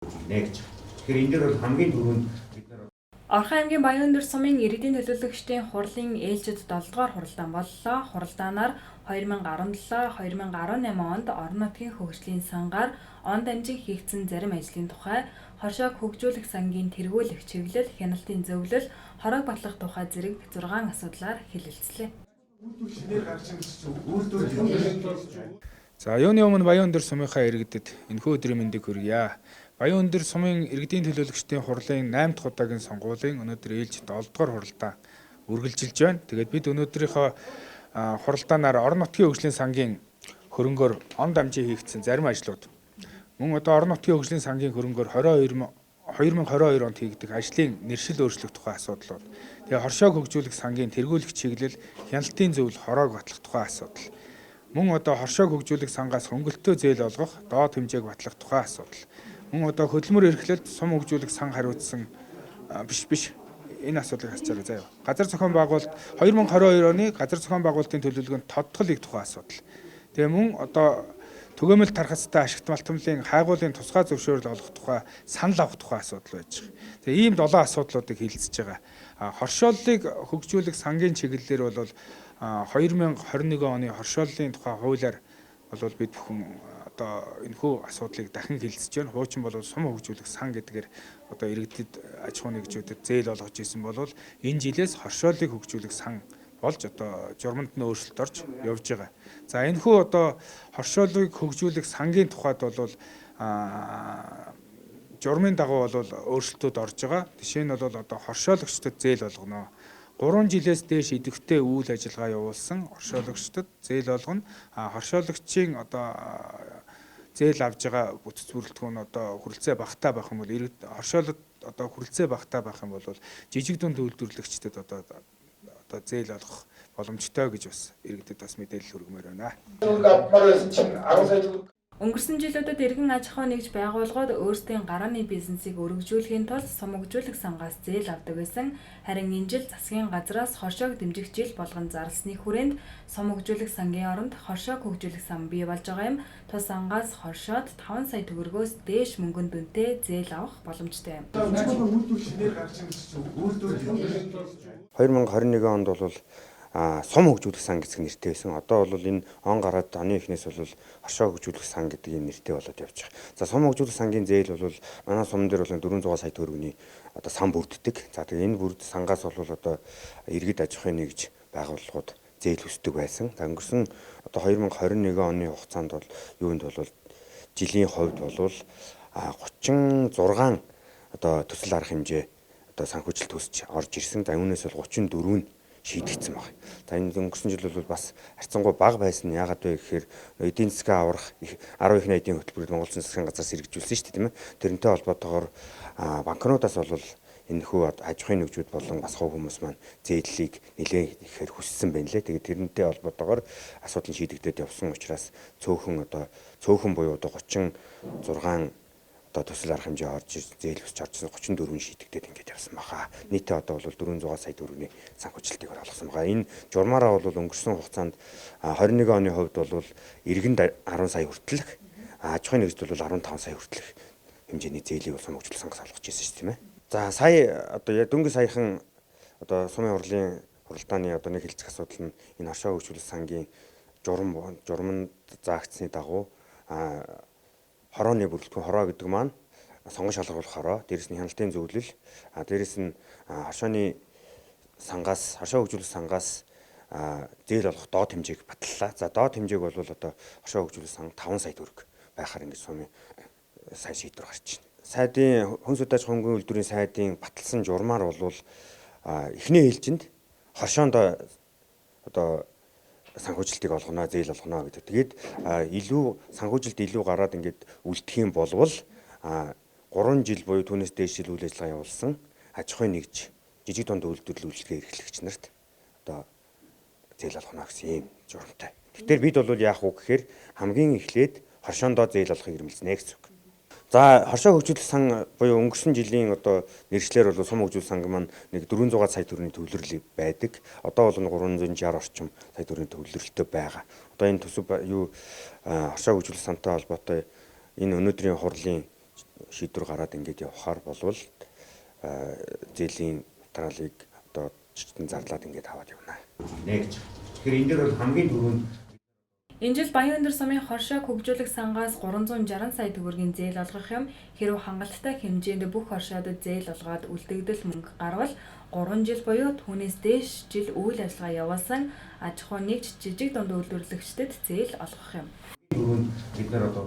Нэгж. Тэгэхээр энэ дээр бол хамгийн түрүүнд бид нар Орхон аймгийн Баянөндөр сумын иргэдийн төлөөлөгчдийн хурлын ээлжид 7 дугаар хуралдаан боллоо. Хуралдаанаар 2017-2018 онд орон нутгийн хөгжлийн сангаар он дамжин хийгдсэн зарим ажлын тухай, хоршоог хөгжүүлэх сангийн тэргүүлэх чиглэл, хяналтын зөвлөл, хороог батлах тухай зэрэг 6 асуудлаар хэлэлцлээ. За юуны өмнө Баянөндөр сумынхаа иргэдэд энэхүү өдрийн мэндийг хүргье. Баянөндөр сумын иргэдийн төлөөлөгчдийн хурлын 8 дахь удаагийн сонгуулийн өнөөдөр ээлжид 7 дугаар хуралдаан үргэлжилж байна. Тэгээд бид өнөөдрийнхөө хуралдаанаар орон нутгийн хөгжлийн сангийн хөрөнгөөр он дамжин хийгдсэн зарим ажлууд мөн одоо орон нутгийн хөгжлийн сангийн хөрөнгөөр 2022 онд хийгдэх ажлын нэршил өөрчлөх тухай асуудлууд. Тэгээ хоршоог хөгжүүлэх сангийн тэргүүлэх чиглэл, хяналтын зөвлөл, хороог батлах тухай асуудал. Мөн одоо хоршоог хөгжүүлэх сангаас хөнгөлөлтөө зээл олгох, доод хэмжээг батлах тухай асуудал. Мөн одоо хөдөлмөр эрхлэлд сум хөгжүүлэх сан хариуцсан биш энэ асуудлыг харьцаарай заяа. Газар зохион байгуулалт 2022 оны газар зохион байгуулалтын төлөвлөгөөнд тодтгол их тухай асуудал. Тэгээ мөн одоо түгээмэл тархацтай ашигт малтмлын хайгуулын тусгай зөвшөөрөл олох тухай санал авах тухай асуудал байж байгаа. Тэгээ ийм 7 асуудлуудыг хэлэлцэж байгаа. Хоршооллыг хөгжүүлэх сангийн чиглэлээр бол 2021 оны хоршооллын тухай хуулиар бол бид бүхэн одоо энэхүү асуудлыг дахин хэлэлцэж байна. Хуучин бол сум хөгжүүлэх сан гэдгээр одоо иргэдэд аж ахуйн нэгжүүдэд зээл олгож исэн бол энэ жилээс хоршооллыг хөгжүүлэх сан болж одоо журманд нь өөрчлөлт орж явж байгаа. За энэхүү одоо хоршооллыг хөгжүүлэх сангийн тухайд бол журмын дагуу бол өөрчлөлтүүд орж байгаа. Жишээ нь бол одоо хоршоологчдод зээл олгоно. 3 жилээс дээш идэвхтэй үйл ажиллагаа явуулсан хоршоологчдод зээл олгоно. Хоршоологчийн одоо зээл авж байгаа бүтэц бүрэлдэхүүн одоо хүрэлцээ багтаа байх юм бол хоршоолод одоо хүрэлцээ багтаа байх юм бол жижиг дунд үйлдвэрлэгчдэд одоо зээл олгох боломжтой гэж бас иргэдэд бас мэдээлэл хүргэмээр байна. Өнгөрсөн жилүүдэд иргэн аж ахуй нэгж байгууллагууд өөрсдийн гарааны бизнесийг өргөжүүлэхийн тулд сум хөгжүүлэх сангаас зээл авдаг байсан. Харин энэ жил засгийн газраас хоршоог дэмжих жил болгон зарлсны хүрээнд сум хөгжүүлэх сангийн оронд хоршоог хөгжүүлэх сан бий болж байгаа юм. Тус сангаас хоршоод 5 сая төгрөгөөс дээш мөнгөнд дүнтэй зээл авах боломжтой юм. 2021 онд бол сум хөгжүүлэх сан гэсэн нэртэй байсан. Одоо бол энэ он гараад оны эхнээс бол хоршоо хөгжүүлэх сан гэдэг энэ нэртэй болоод явж байгаа. За сум хөгжүүлэх сангийн зээл бол манай сумн дээр бол 400 сая төгрөгийн одоо сан бүрддэг. За тэгээ энэ бүрд сангаас бол одоо иргэд аж ахуйн нэгж байгууллагууд зээл өсдөг байсан. За өнгөрсөн одоо 2021 оны хугацаанд бол юунд бол жилийн хувьд бол 36 одоо төсөл арга хэмжээ одоо санхүүжилт төсч орж ирсэн. За үүнээс бол 34 нь шийдэгдсэн байна. За энэ өнгөрсөн жил бол бас харьцангуй бага байсан. Яагаад вэ гэхээр эдийн засгаа аврах 10 их найдын хөтөлбөрөд Монгол Улсын засгийн газраас хэрэгжүүлсэн шүү дээ, тийм ээ. Тэрнтэй холбоотойгоор банкнуудаас бол энэхүү аж ахуйн нэгжүүд болон бас хувь хүмүүс маань зээллийг нэлээд ихээр хүссэн байна лээ. Тэгээд тэрнтэй холбоотойгоор асуудал шийдэгдээд явсан учраас цөөхөн буюу одоо 36 одоо төсөл арга хэмжээ орж зээл өсч орж 34 шийдэгдээд ингэж явсан баха. Нийтээ одоо бол 400 сая төгрөгийн санхүүжилтийг олгосон байгаа. Энэ журмаараа бол өнгөрсөн хугацаанд 21 оны хувьд бол иргэнд 10 сая хүртэлх, аж ахуйн нэгжид бол 15 сая хүртэлх хэмжээний зээлийг сум хөгжүүлэх сангаас олгож ирсэн шүү, тийм ээ. За сая одоо дөнгөж саяхан одоо сумын хурлын хуралдааны одоо нэг хэлцэх асуудал нь энэ хоршоо хөгжүүлэх сангийн журманд заагдсны дагуу хорооны бүрэлдэхүүн хороо гэдэг маань сонгон шалгаруулах хороо, дээрэс нь хяналтын зөвлөл, дээрэс нь хоршоо хөгжүүлэх сангаас зээл олох доод хэмжээг батллаа. За доод хэмжээг бол одоо хоршоо хөгжүүлэх сан 5 сая төгрөг байхаар ингэж сумын сайн шийдвэр гарч байна. Сайдын хүн сүт аж ахуйн үйлдвэрийн сайдын баталсан журмаар бол эхний ээлжинд хоршоонд одоо санхүүжилтийг олгоно, зээл олгоно гэдэг. Тэгээд санхүүжилт илүү гараад ингээд үлдэх юм болвол 3 жил буюу түүнээс дээш жил үйл ажиллагаа явуулсан аж ахуйн нэгж жижиг дунд үйлдвэрлэл үйлчлэгээ эрхлэгч нарт одоо зээл олгоно гэсэн ийм журамтай. Тэгэхээр бид бол яах вэ гэхээр хамгийн эхлээд хоршоондоо зээл олохыг эрмэлзнэ гэсэн үг. За хоршоо хөгжүүлэх сан буюу өнгөрсөн жилийн одоо нэршлэр бол сум хөгжүүлэх санг маань нэг 400 сая төгрөгийн төвлөрлөг байдаг. Одоо бол 360 орчим сая төгрөгийн төвлөрөлтөй байгаа. Одоо энэ төсөв хоршоо хөгжүүлэх сантай холбоотой энэ өнөөдрийн хурлын шийдвэр гараад ингээд явахаар болвол зээлийн материалыг одоо жижигтэн зарлаад ингээд аваад явна. Нэгж. Тэгэхээр энэ дээр бол хамгийн түрүүнд Энэ жил Баянөндөр сумын хоршоог хөгжүүлэх сангаас 360 сая төгрөгийн зээл олгох юм. Хэрв хангалттай хэмжээнд бүх хоршоодод зээл олгоод үлдэгдэл мөнгө гарвал 3 жил буюу түүнээс дээш жил үйл ажиллагаа явуулсан аж ахуй нэгж жижиг дунд үйлдвэрлэгчдэд зээл олгох юм. түрүүнд бид нар одоо